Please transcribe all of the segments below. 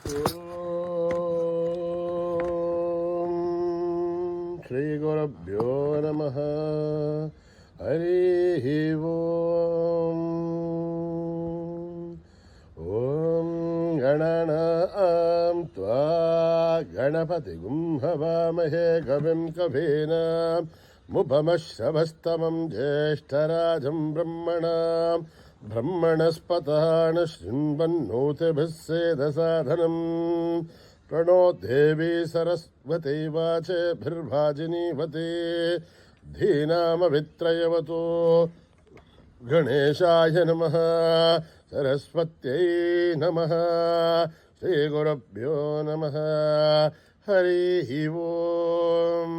ಓಂ ಶ್ರೀ ಗುರುಭ್ಯೋ ನಮಃ. ಹರಿ ಓಂ. ಓಂ ಗಣನಾಂ ತ್ವಾ ಗಣಪತಿಗುಂ ಹವಾಮಹೇ ಕವಿಂ ಕವೀನ ಮುಪಮಶ್ರವಸ್ತಮಂ ಜ್ಯೇಷ್ಠರಾಜಂ ಬ್ರಹ್ಮಣಾಂ ಬ್ರಹ್ಮಣಸ್ಪತಾನ ಶೃಣ್ವನ್ನೋತಿಭಿಃ ಸೇದಸಾಧನಂ. ಪ್ರಣೋ ದೇವಿ ಸರಸ್ವತಿ ವಾಚೇಭಿರ್ವಾಜಿನೀವತಿ ಧೀನಾಮವಿತ್ರಯವತೋ ಗಣೇಶಾಯ ನಮಃ. ಸರಸ್ವತ್ಯೈ ನಮಃ. ಶ್ರೀಗುರುಭ್ಯೋ ನಮಃ. ಹರಿ ಓಂ.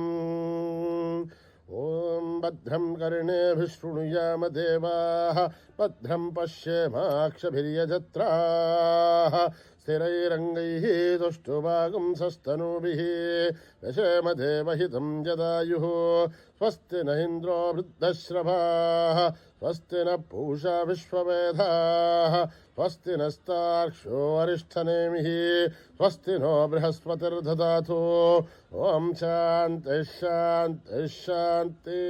ಓಂ ಭದ್ರಂ ಕರ್ಣೇಭಿಃ ಶೃಣುಯಾಮ ದೇವಾಃ ಭದ್ರಂ ಪಶ್ಯೇಮಾಕ್ಷಭಿರ್ಯಜತ್ರಾಃ ಸ್ಥಿರೈರಂಗೈಃ ತುಷ್ಟುವಾಗುಂಸಸ್ತನೂಭಿಃ ದಶೇಮ ದೇವಹಿತಂ ಜದಾಯುಃ. ಸ್ವಸ್ತಿ ನ ಇಂದ್ರೋ ವೃद्धಶ್ರವಾಃ ಸ್ವಸ್ತಿ ನ ಪೂಷಾ ವಿಶ್ವವೇದಾಃ ಸ್ವಸ್ತಿ ನಸ್ತಾರ್ಕ್ಷ್ಯೋ ಅರಿಷ್ಠನೇಮಿಃ ಸ್ವಸ್ತಿ ನೋ ಬೃಹಸ್ಪತಿರ್ದದಾತು. ಓಂ ಶಾಂತಿ ಶಾಂತಿ ಶಾಂತಿ.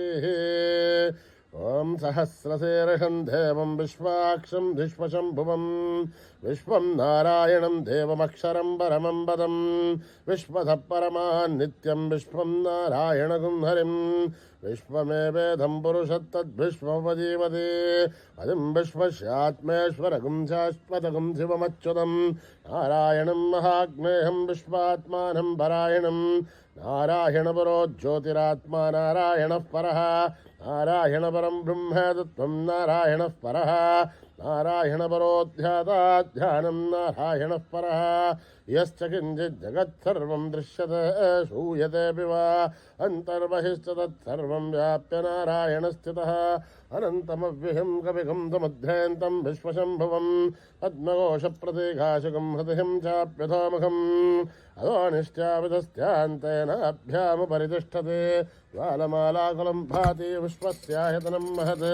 ಓಂ ಸಹಸ್ರಶೀರ್ಷಂ ದೇವಂ ವಿಶ್ವಾಕ್ಷಂ ವಿಶ್ವಶಂಭುವಂ ವಿಶ್ವಂ ನಾರಾಯಣಂ ದೇವಮಕ್ಷರಂ ಪರಮಂ ಪದಂ ವಿಶ್ವತಃ ಪರಮಾನ್ ನಿತ್ಯಂ ವಿಶ್ವಂ ನಾರಾಯಣಗುಂ ಹರಿಂ ವಿಶ್ವಮೇವೇದಂ ಪುರುಷತ್ತದ್ವಿಶ್ವೋಪಜೀವತಿ ಅದಿಂ ವಿಶ್ವಸ್ಯಾತ್ಮೇಶ್ವರಗುಂ ಶಾಶ್ವತಗುಂ ಶಿವಮಚ್ಯುತಂ ನಾರಾಯಣಂ ಮಹಾಗ್ನೇಯಂ ವಿಶ್ವಾತ್ಮಾನಂ ಪರಾಯಣಂ. ನಾರಾಯಣ ಪರೋ ಜ್ಯೋತಿರಾತ್ಮಾ ನಾರಾಯಣಃ ಪರಃ ನಾರಾಯಣ ಪರಂ ಬ್ರಹ್ಮ ತತ್ವಂ ನಾರಾಯಣಃ ಪರಃ ನಾರಾಯಣ ಪರೋಧ್ಯಾತಾಧ್ಯಾನಂ ನಾರಾಯಣಃ ಪರಃ. ಯಶ್ಚ ಕಿಂಚಿತ್ ಜಗತ್ಸರ್ವಂ ದೃಶ್ಯತೆ ಶೂಯತೆऽಪಿ ವಾ ಅಂತರ್ಬಹಿಶ್ಚ ತತ್ಸರ್ವಂ ವ್ಯಾಪ್ಯ ನಾರಾಯಣ ಸ್ಥಿತಃ. ಅನಂತಮವ್ಯಯಂ ಕವಿಗಂ ಸಮುದ್ರೇಂತಂ ವಿಶ್ವಶಂಭುವಂ ಪದ್ಮಕೋಶಪ್ರತೀಕಾಶಕಂ ಹೃದಯಂ ಚಾಪ್ಯಥೋಮುಖಂ ಅಧೋನಿಶ್ಚಾಪಿತಸ್ತ್ಯಾಂತೇನಾಭ್ಯಾಮುಪರಿತಿಷ್ಠತೆ ಜ್ವಾಲಮಾಲಾಕುಲಂ ಭಾತಿ ವಿಶ್ವಸ್ಯಾಯತನಂ ಮಹತ್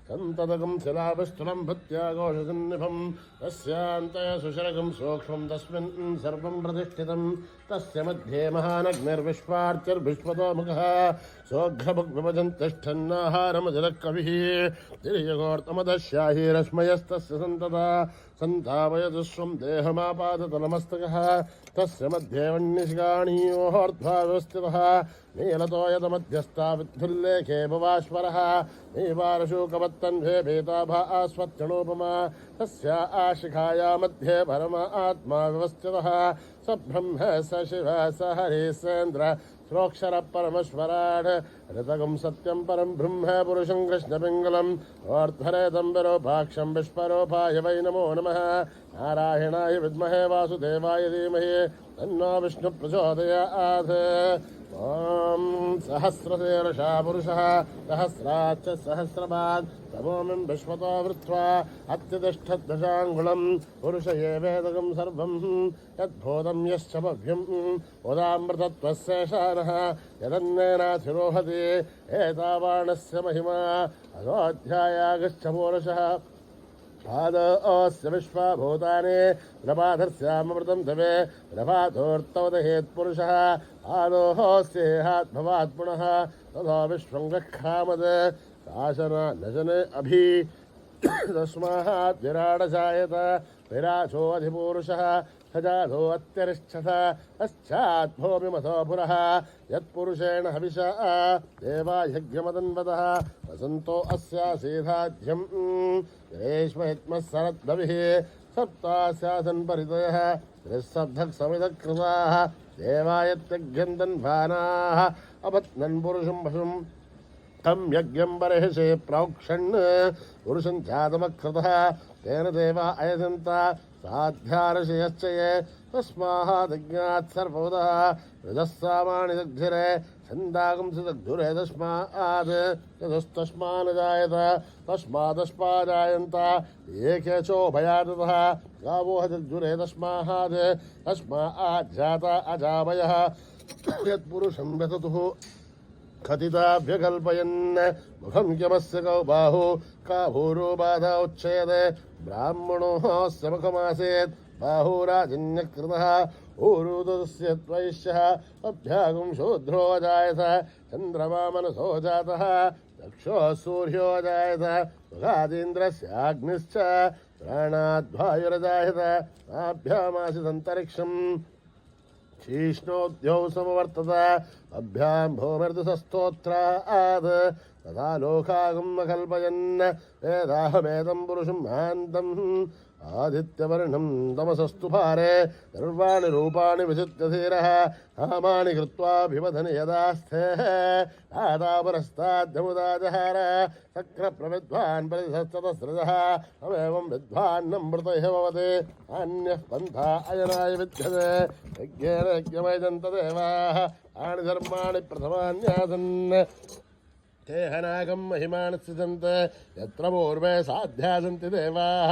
ಸಂತತಕಂ ಶಿಲಾಭಿಸ್ಥುಲಂ ಭೃತ್ಯಾಘೋಷಸನ್ನಿಭಂ ತಸ್ಯಾಂತಯ ಸುಶರಗಂ ಸೂಕ್ಷ್ಮಂ ತಸ್ಮಿನ್ ಸರ್ವಂ ಪ್ರತಿಷ್ಠಿತಂ ತಸ್ಯ ಮಧ್ಯೆ ಮಹಾನಗ್ನಿರ್ವಿಶ್ವಾರ್ಚಿರ್ವಿಶ್ವತೋಮುಖಃ ಸೋಘ್ರಭುಗ್ವಿಭಜನ್ ತಿಷ್ಠನ್ನಾಹಾರಮಜಲಃ ಕವಿಃ ತಿರ್ಯಗೋರ್ತಮದಶ್ಯಾಹೀರಶ್ಮಯಸ್ತಸ್ಯ ಸಂತತಾ ಸಂತಾಪಯತು ಸ್ವಂ ದೇಹಮಾಪಾದತಲಮಸ್ತಕಃ ತಸ್ಯ ಮಧ್ಯೆ ವನ್ಯಶಿಖಾಣೀಯೋರ್ಧ್ವಾ ವ್ಯವಸ್ಥಿತಃ ನೀಲತೋಯತಮಧ್ಯಸ್ಥಾ ವಿದ್ಯುಲ್ಲೇಖೇ ಭವಾಶ್ವರಃ ನೀವಾರಶೂಕವತ್ತನ್ವೇ ಭೇತಾಭಾಸ್ವತ್ಯಣೋಪಮಾ ತಸ್ಯಾ ಆಶಿಖಾಯಾ ಮಧ್ಯೆ ಪರಮ ಆತ್ಮಾ ವ್ಯವಸ್ಥಿತಃ ಸ ಬ್ರಹ್ಮ ಸ ಶಿವ ಸ ಹರಿಸೇಂದ್ರ ಶ್ರೋಕ್ಷರ ಪರಮೇಶ್ವರಾಢ ಋತಗಂ ಸತ್ಯಂ ಪರಂ ಬ್ರಹ್ಮ ಪುರುಷಂ ಕೃಷ್ಣಪಿಂಗಲಂ ಓರ್ಧ್ವರೇತಂ ವಿರೂಪಾಕ್ಷಂ ವಿಶ್ವರೂಪಾಯ ವೈ ನಮೋ ನಮಃ. ನಾರಾಯಣಾಯ ವಿದ್ಮಹೇ ವಾಸುದೇವಾಯ ಧೀಮಹಿ ತನ್ನೋ ವಿಷ್ಣು ಪ್ರಚೋದಯಾತ್. ಓಂ ಸಹಸ್ರಶೀರ್ಷಾ ಪುರುಷಃ ಸಹಸ್ರಾಚ್ಚ ಸಹಸ್ರಪಾದ್ ತಮೋಮಿಂ ವಿಶ್ವತೋ ವೃತ್ವಾ ಅತ್ಯತಿಷ್ಠದ್ದಶಾಂಗುಳಂ ಪುರುಷ ಏವೇದಕಂ ಸರ್ವಂ ಯದ್ಭೂತಂ ಯಶ್ಚ ಭವ್ಯಂ ಉದಾಮೃತತ್ವಸ್ಯೇಷಾನಃ ಯದನ್ನೇನಾಧಿರೋಹತಿ ಏತಾವಾಣಸ್ಯ ಮಹಿಮಾ ಅಧೋऽಧ್ಯಾಯಾಗಶ್ಚ ಪೂರುಷಃ ಪಾದೋಸ್ಯ ವಿಶ್ವಭೂತಾನಿ ಪ್ರಪಾಧರ್ಸ್ಯಾಮೃತಂ ತವೇ ಪ್ರಪಾಧೋರ್ತವದಹೇತ್ ಪುರುಷಃ ಆದೋಹೋಸ್ಯೇಹಾತ್ ಭವಾತ್ ಪುನಃ ತಥೋ ವಿಶ್ವಂ ಗಕ್ಷಾಮದ್ ಶಾಸನ ನಶನೆ ಅಭಿ ತಸ್ಮಾತ್ ವಿರಾಡಜಾಯತ ವಿರಾಜೋ ಅಧಿಪುರುಷಃ ಸಜಾಧೋ ಅತ್ಯರಿಷ್ಠತ ಪಶ್ಚಾತ್ ಭೂಮಿಮಥೋ ಪುರಃ ಯತ್ಪುರುಷೇಣ ಹವಿಷಾ ದೇವಾ ಯಜ್ಞಮದನ್ವತಃ ವಸಂತೋ ಅಸ್ಯಾಸೀಧಾಧ್ಯಂ ರೇಷ್ಮಹಿತ್ಮಃ ಸರದ್ಭವಿಃ ಸಪ್ತಾಸ್ಯಾಸನ್ ಪರಿತಯಃ ತ್ರಿಸ್ಸಬ್ಧಕ್ ಸಮಿಧಕೃತಾಃ ದೇವಾಯತ್ಯಜ್ಞಂದನ್ವಾನಾಃ ಅಪತ್ನನ್ ಪುರುಷಂ ಪಶುಂ ತಂ ಯಜ್ಞಂ ಬರ್ಹಿಷೆ ಪ್ರೋಕ್ಷಣ್ ಪುರುಷಂ ಚಾತಮಕೃತಃ ತೇನ ದೇವಾ ಅಯಸಂತ ಸಾಧ್ಯಾರ್ಷಯಶ್ಚ ಯೇ ತಸ್ಮಾದಜ್ಞಾತ್ ಸರ್ವದಃ ರಜಸ್ಸಾಮಾನಿ ದಗ್ಧಿರೆ ಛಂದಾಗಂಸಿ ದಗ್ಧುರೆ ತಸ್ಮಾದ್ ಯತಸ್ತಸ್ಮಾನಜಾಯತ ತಸ್ಮಾದಸ್ಮಾಜಾಯಂತ ಏಕೇಚೋಭಯಾತತಃ ಗಾವೋ ದಗ್ಧುರೆ ತಸ್ಮಾದ್ ತಸ್ಮಾಜ್ಜಾತ ಅಜಾವಯಃ ಯತ್ಪುರುಷಂ ವ್ಯತತುಃ कथिताभ्यकल्पयन् मुखं यमस्य कौ बाहु का भूरो बाधा उच्छेद ब्राह्मणोऽस्य मुखमासीत् बाहुराजन्यकृतः ऊरुदस्य त्वैश्यः अभ्यागुं शूद्रो जायत चन्द्रमा मनसो जातः दक्षो सूर्यो जायत सुगादीन्द्रस्याग्निश्च प्राणाद्वायुरजायत ताभ्यामासिदन्तरिक्षम् शीष्णोद्यौ समवर्तत अभ्यां भूमिर्दुसस्तोत्रात् तथा लोकागम् अकल्पयन् वेदाहमेदं पुरुषं महान्तम् आदित्यवर्णं तमसस्तु पारे सर्वाणि रूपाणि विचित्य धीरः कामानि कृत्वाभिवदन् यदास्थे आदापरस्ताद्यमुदा जहार शक्रप्रविद्वान् प्रतिशस्ततस्रजः तमेवं विद्वान्नं मृतैः भवति अन्यः पन्था अयनाय विद्यते यज्ञेन यज्ञमयजन्त देवाः तानि धर्माणि प्रथमान्यासन् तेहनागं महिमान् सृजन्त यत्र पूर्वे साध्या सन्ति देवाः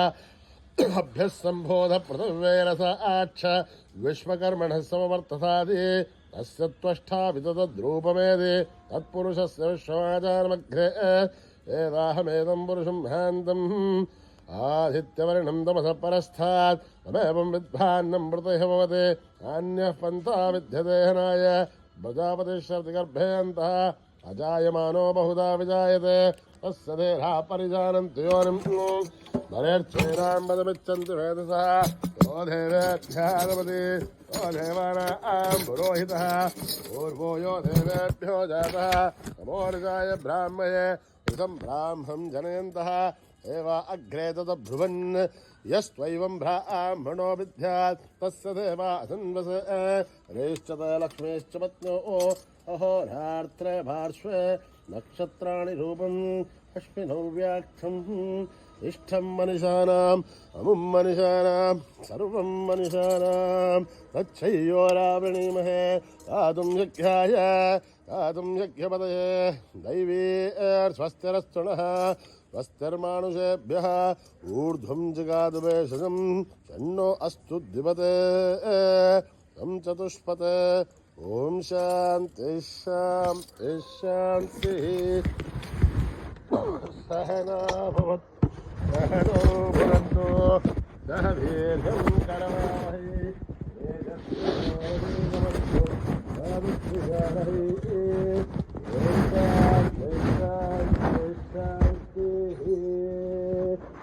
अभ्यः सम्बोध पृथिव्यैरस आच्छ विश्वकर्मणः समवर्तसादि तस्य त्वष्टापि तद्रूपमेदि तत्पुरुषस्य विश्वमाचारमग्रे वेदाहमेदं पुरुषं महान्तम् आदित्यवर्णं तमसः परस्थात् तमेवं विद्वान्नं मृतैः भवति अन्यः पन्था विद्यते हनाय प्रजापतिश्रतिगर्भे अन्तः अजायमानो बहुधा विजायते तस्य देहा परिजानन्तु योनिम् नरेर्चेनां पदमिच्छन्ति वेदसः यो देवेभ्यादपति यो देवानां पुरोहितः पूर्वो यो देवेभ्यो जातः नमोर्जाय ब्राह्मये इदं ब्राह्मं जनयन्तः एव अग्रे तदब्रुवन् यस्त्वैवं ब्राह्मणो विद्यात् तस्य देवा असन्वस रेश्चत लक्ष्मीश्च पत्न्यो अहोरात्रे पार्श्वे नक्षत्राणि रूपम् अश्विनौ व्याख्यम् इष्टं मनुषाणाम् अमुं मनुषाणां सर्वं मनुषाणां तच्छय्योरावृणीमहे दातुं शक्यपदये दैवी स्वस्तिरस्तुणः स्वस्तिर्मानुषेभ्यः ऊर्ध्वं जगाद भेषजं षण्णो अस्तु द्विपते तं चतुष्पते ॐ शान्ति शान्ति शान्तिः सहना भवतु सहनो भुनक्तु सह वीर्यं करवावहै तेजस्विनावधीतमस्तु मा विद्विषावहै शान्तिः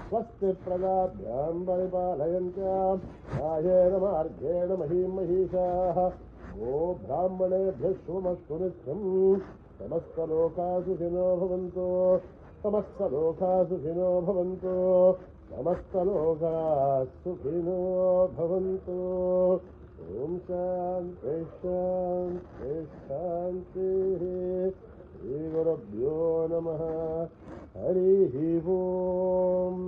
स्वस्ति प्रजाभ्यां परिपालयन्त्यां कायेन मार्गेण महीं महिषाः गो ब्राह्मणेभ्यः शुभमस्तु नित्यं समस्तलोकाः सुखिनो भवन्तु समस्तलोकाः सुखिनो भवन्तु समस्तलोकाः सुखिनो भवन्तु ॐ शान्ति शान्ति शान्तिः श्रीगुरुभ्यो नमः हरिः ओम्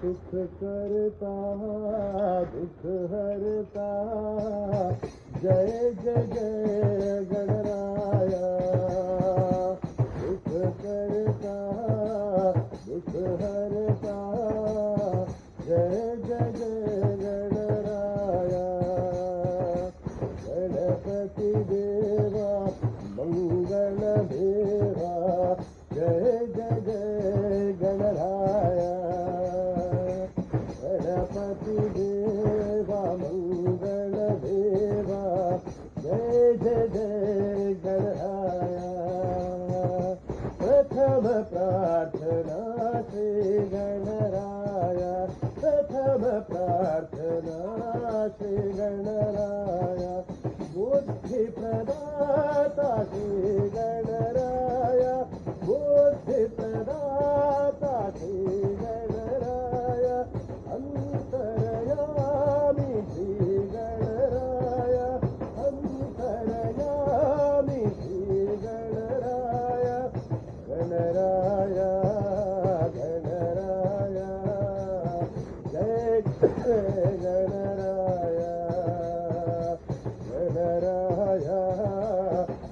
सुख करता दुख हरता जय जय जय गणराया सुख करता दुख हरता जय जय जय गणराया गणपति देवा मंगल देवा जय जय जय गणराया गणपति देवा मंगल देवा जय जय जय गणराया प्रथम प्रार्थना श्री गणराया प्रथम प्रार्थना श्री गणराया बुद्धि प्रदाता श्री गणराया बुद्धि प्रदाता श्री गणराया अंतरयामी श्री गणराया अंतरयामी श्री गणराया गणराया गणराया गणराय गणराय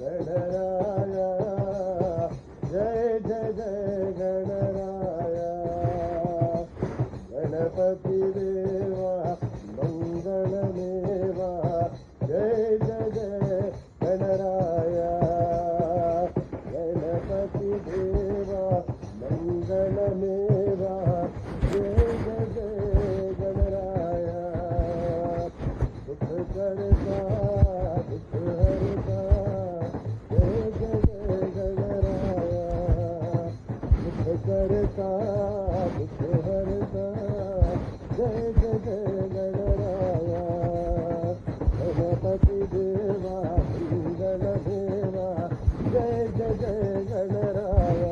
गणराय जय जय जय गणराय गणपति देवा मंगलमेवा जय जय जय गणराय गणपति देवा मंगलमेवा जय जय जय गणराय दुख करता दुख हरता जय जय जय गणराय दुख करता दुख हरता जय जय जय गणराय गणपति देवा मंगल देवा जय जय जय गणराय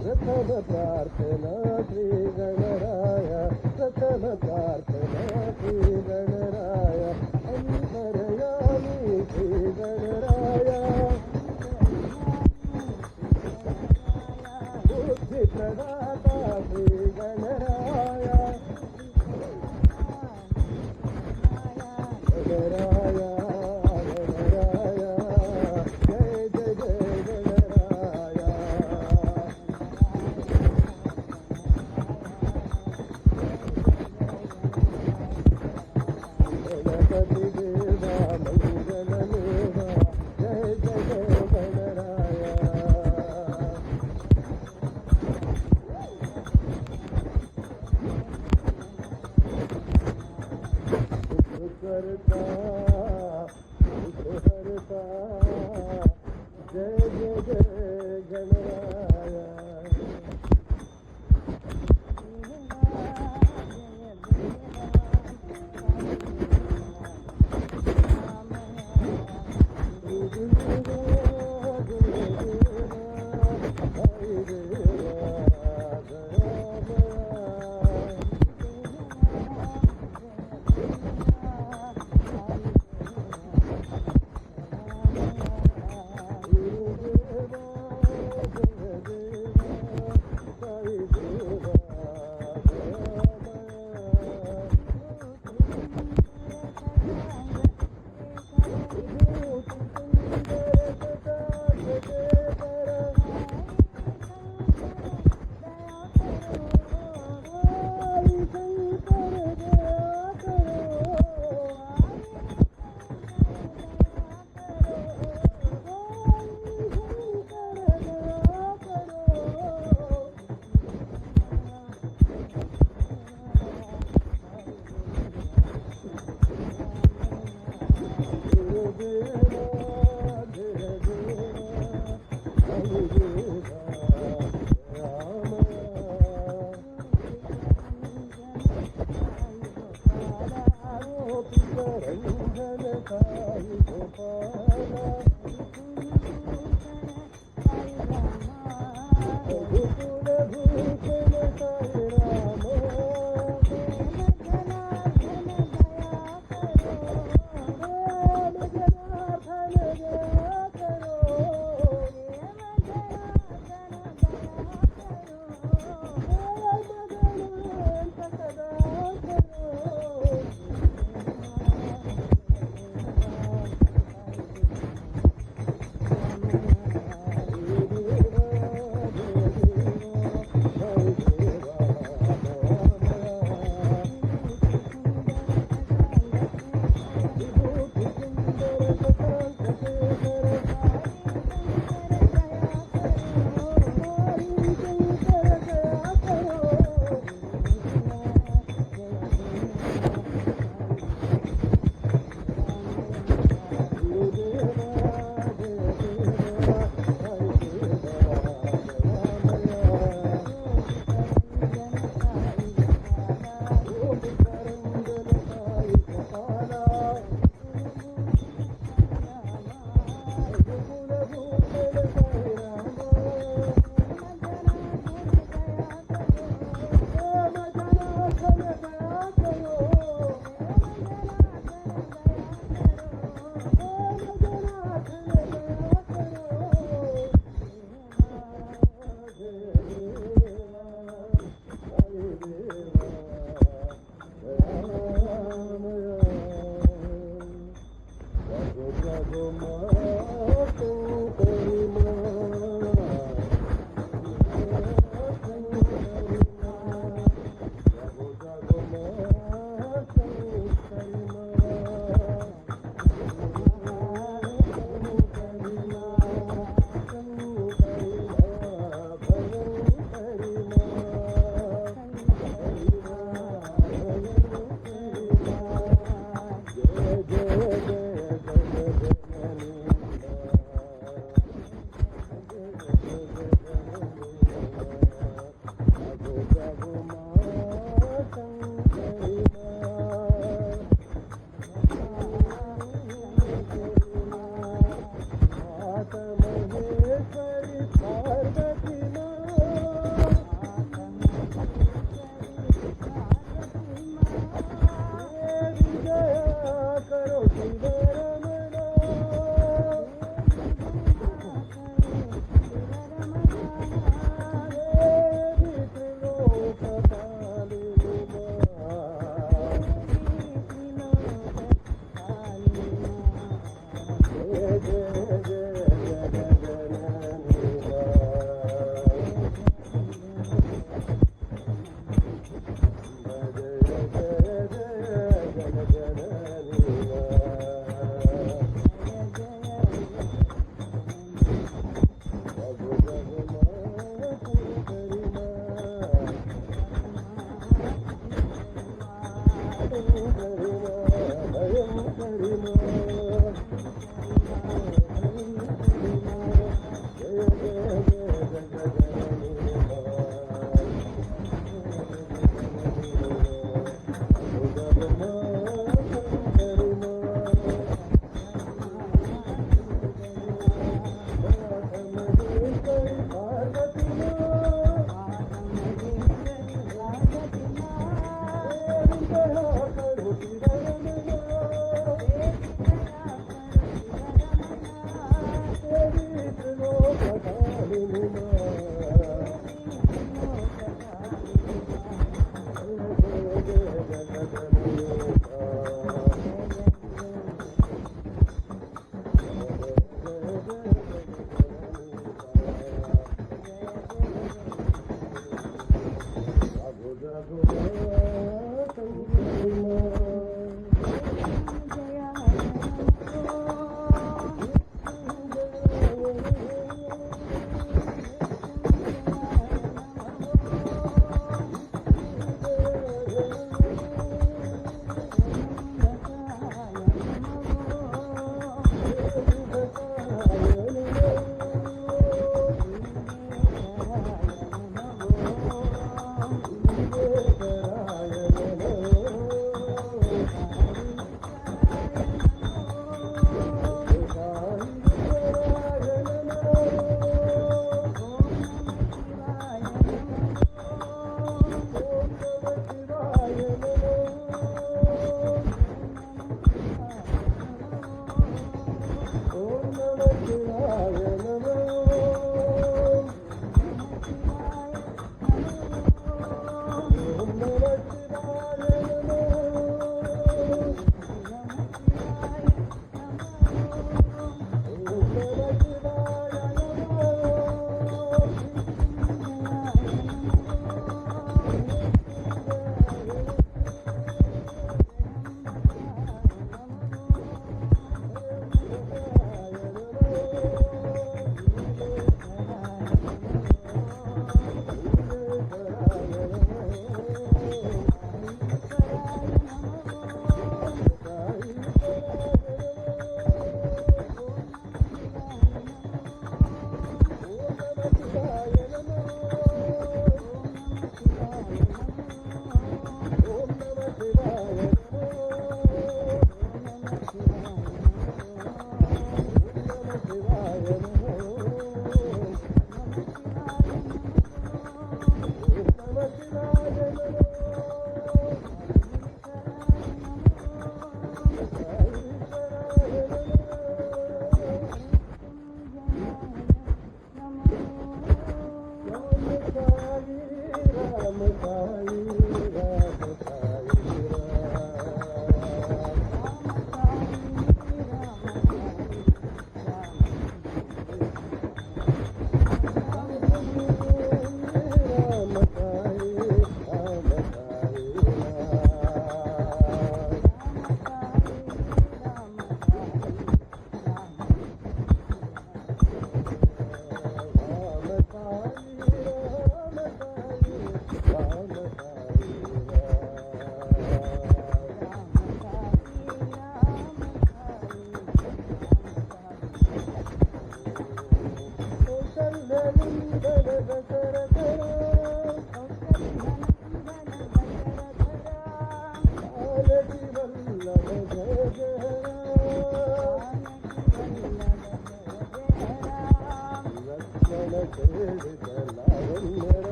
प्रथम प्रार्थना श्री गणराय प्रथम प्रार्थना श्री गणराय अंतरयामी श्री गणराय बुद्धि प्रदाता श्री गणराय गणराय गणराय जय जय जय गणराय गणपति देवा मंगलमेवा जय जय जय गणराय दुख करता दुख हरता जय जय जय गणराय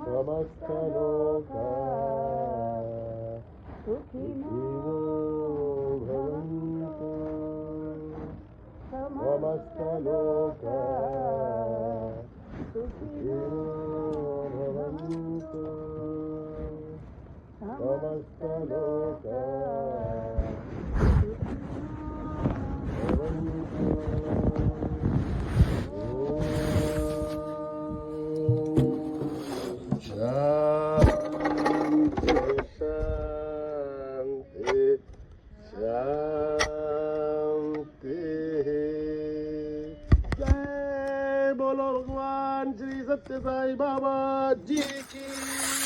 समस्तलोका सुखिनो भवन्तु समस्तलोका सुखिनो भवन्तु समस्तलोका जय बोलो भगवान श्री सत्य साई बाबा जी की।